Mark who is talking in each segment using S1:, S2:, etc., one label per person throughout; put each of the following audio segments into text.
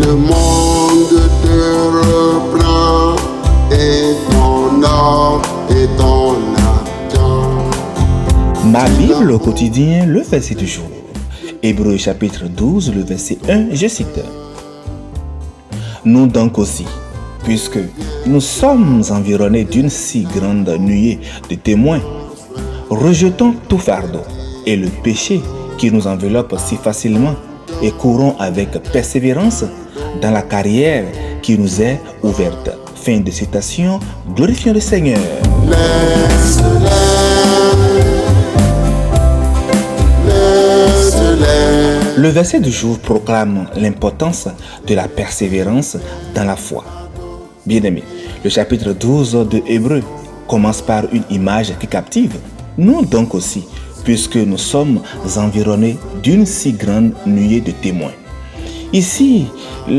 S1: Le monde te reprend et ton or et ton argent.
S2: Ma Bible au quotidien, le verset du jour. Hébreux chapitre 12, le verset 1, je cite. Nous donc aussi, puisque nous sommes environnés d'une si grande nuée de témoins, rejetons tout fardeau et le péché qui nous enveloppe si facilement et courons avec persévérance dans la carrière qui nous est ouverte. Fin de citation, glorifions le Seigneur. Le verset du jour proclame l'importance de la persévérance dans la foi. Bien-aimés, le chapitre 12 de Hébreux commence par une image qui captive. Nous donc aussi, puisque nous sommes environnés d'une si grande nuée de témoins. Ici,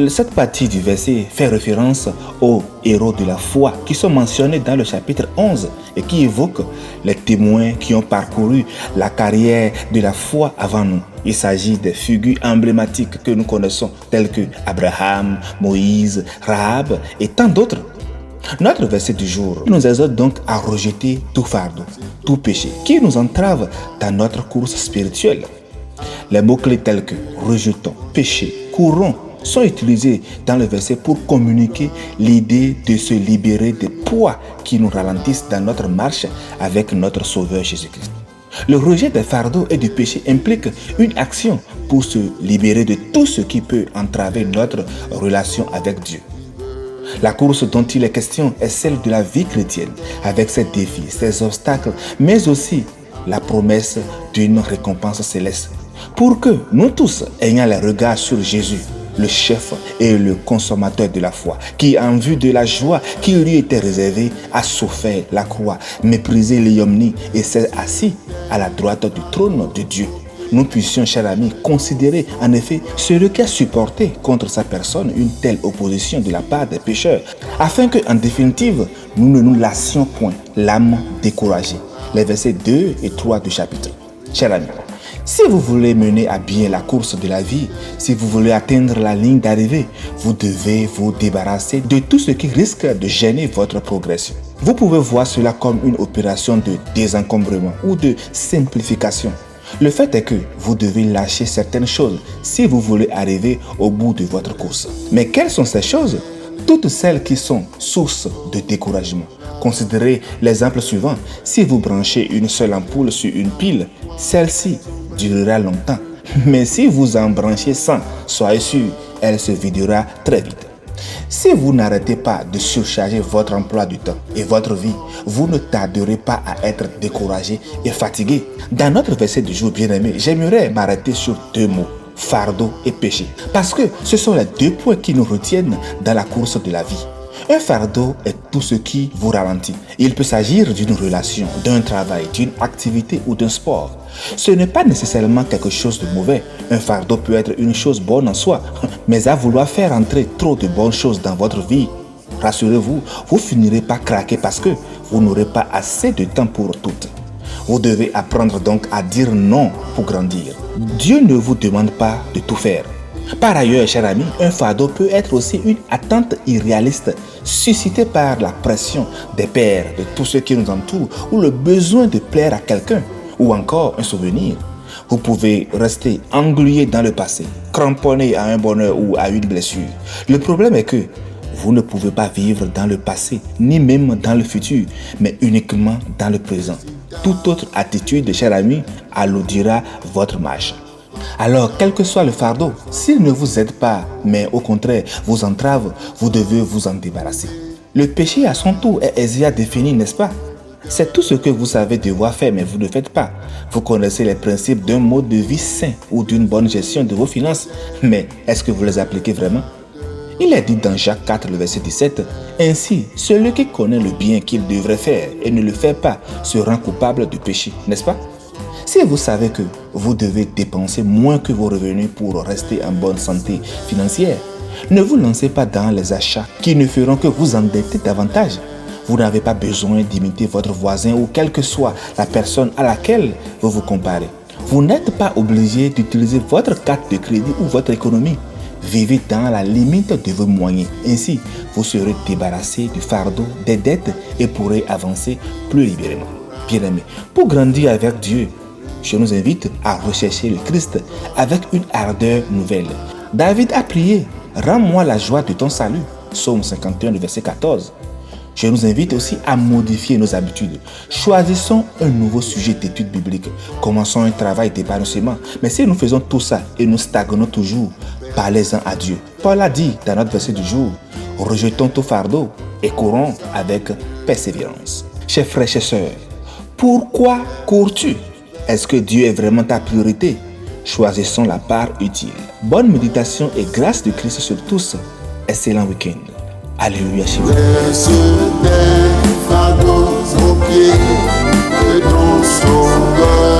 S2: cette partie du verset fait référence aux héros de la foi qui sont mentionnés dans le chapitre 11 et qui évoquent les témoins qui ont parcouru la carrière de la foi avant nous. Il s'agit des figures emblématiques que nous connaissons telles que Abraham, Moïse, Rahab et tant d'autres. Notre verset du jour nous exhorte donc à rejeter tout fardeau, tout péché qui nous entrave dans notre course spirituelle. Les mots-clés tels que rejetons, péché, courons sont utilisés dans le verset pour communiquer l'idée de se libérer des poids qui nous ralentissent dans notre marche avec notre Sauveur Jésus-Christ. Le rejet des fardeaux et du péché implique une action pour se libérer de tout ce qui peut entraver notre relation avec Dieu. La course dont il est question est celle de la vie chrétienne, avec ses défis, ses obstacles, mais aussi la promesse d'une récompense céleste. Pour que nous tous ayons les regards sur Jésus, le chef et le consommateur de la foi, qui en vue de la joie qui lui était réservée a souffert la croix, méprisé l'ignominie et s'est assis à la droite du trône de Dieu. Nous puissions, chers amis, considérer en effet celui qui a supporté contre sa personne une telle opposition de la part des pécheurs, afin que, en définitive, nous ne nous lassions point l'âme découragée. Les versets 2 et 3 du chapitre. Chers amis, si vous voulez mener à bien la course de la vie, si vous voulez atteindre la ligne d'arrivée, vous devez vous débarrasser de tout ce qui risque de gêner votre progression. Vous pouvez voir cela comme une opération de désencombrement ou de simplification. Le fait est que vous devez lâcher certaines choses si vous voulez arriver au bout de votre course. Mais quelles sont ces choses? Toutes celles qui sont source de découragement. Considérez l'exemple suivant. Si vous branchez une seule ampoule sur une pile, celle-ci durera longtemps. Mais si vous en branchez 100, soyez sûr, elle se videra très vite. Si vous n'arrêtez pas de surcharger votre emploi du temps et votre vie, vous ne tarderez pas à être découragé et fatigué. Dans notre verset du jour bien-aimé, j'aimerais m'arrêter sur deux mots, fardeau et péché. Parce que ce sont les deux points qui nous retiennent dans la course de la vie. Un fardeau est tout ce qui vous ralentit. Il peut s'agir d'une relation, d'un travail, d'une activité ou d'un sport. Ce n'est pas nécessairement quelque chose de mauvais. Un fardeau peut être une chose bonne en soi, mais à vouloir faire entrer trop de bonnes choses dans votre vie, rassurez-vous, vous finirez par craquer parce que vous n'aurez pas assez de temps pour toutes. Vous devez apprendre donc à dire non pour grandir. Dieu ne vous demande pas de tout faire. Par ailleurs, chers amis, un fardeau peut être aussi une attente irréaliste suscitée par la pression des pairs, de tous ceux qui nous entourent, ou le besoin de plaire à quelqu'un, ou encore un souvenir. Vous pouvez rester englué dans le passé, cramponné à un bonheur ou à une blessure. Le problème est que vous ne pouvez pas vivre dans le passé, ni même dans le futur, mais uniquement dans le présent. Toute autre attitude, chers amis, alourdira votre marche. Alors, quel que soit le fardeau, s'il ne vous aide pas, mais au contraire vous entrave, vous devez vous en débarrasser. Le péché à son tour est aisé à définir, n'est-ce pas? C'est tout ce que vous savez devoir faire, mais vous ne faites pas. Vous connaissez les principes d'un mode de vie sain ou d'une bonne gestion de vos finances, mais est-ce que vous les appliquez vraiment? Il est dit dans Jacques 4, le verset 17, « Ainsi, celui qui connaît le bien qu'il devrait faire et ne le fait pas se rend coupable du péché, n'est-ce pas ?» Si vous savez que vous devez dépenser moins que vos revenus pour rester en bonne santé financière, ne vous lancez pas dans les achats qui ne feront que vous endetter davantage. Vous n'avez pas besoin d'imiter votre voisin ou quelle que soit la personne à laquelle vous vous comparez. Vous n'êtes pas obligé d'utiliser votre carte de crédit ou votre économie. Vivez dans la limite de vos moyens. Ainsi, vous serez débarrassé du fardeau des dettes et pourrez avancer plus librement. Bien-aimés, pour grandir avec Dieu, je nous invite à rechercher le Christ avec une ardeur nouvelle. David a prié, « Rends-moi la joie de ton salut » Psaume 51, verset 14. Je nous invite aussi à modifier nos habitudes. Choisissons un nouveau sujet d'étude biblique. Commençons un travail d'épanouissement. Mais si nous faisons tout ça et nous stagnons toujours, parlez-en à Dieu. Paul a dit dans notre verset du jour, « Rejetons tout fardeau et courons avec persévérance. » Chers frères, chers sœurs, pourquoi cours-tu? Est-ce que Dieu est vraiment ta priorité? Choisissons la part utile. Bonne méditation et grâce de Christ sur tous. Excellent week-end. Alléluia, Shiva.
S1: Laisse tes fardeaux aux pieds de ton sauveur.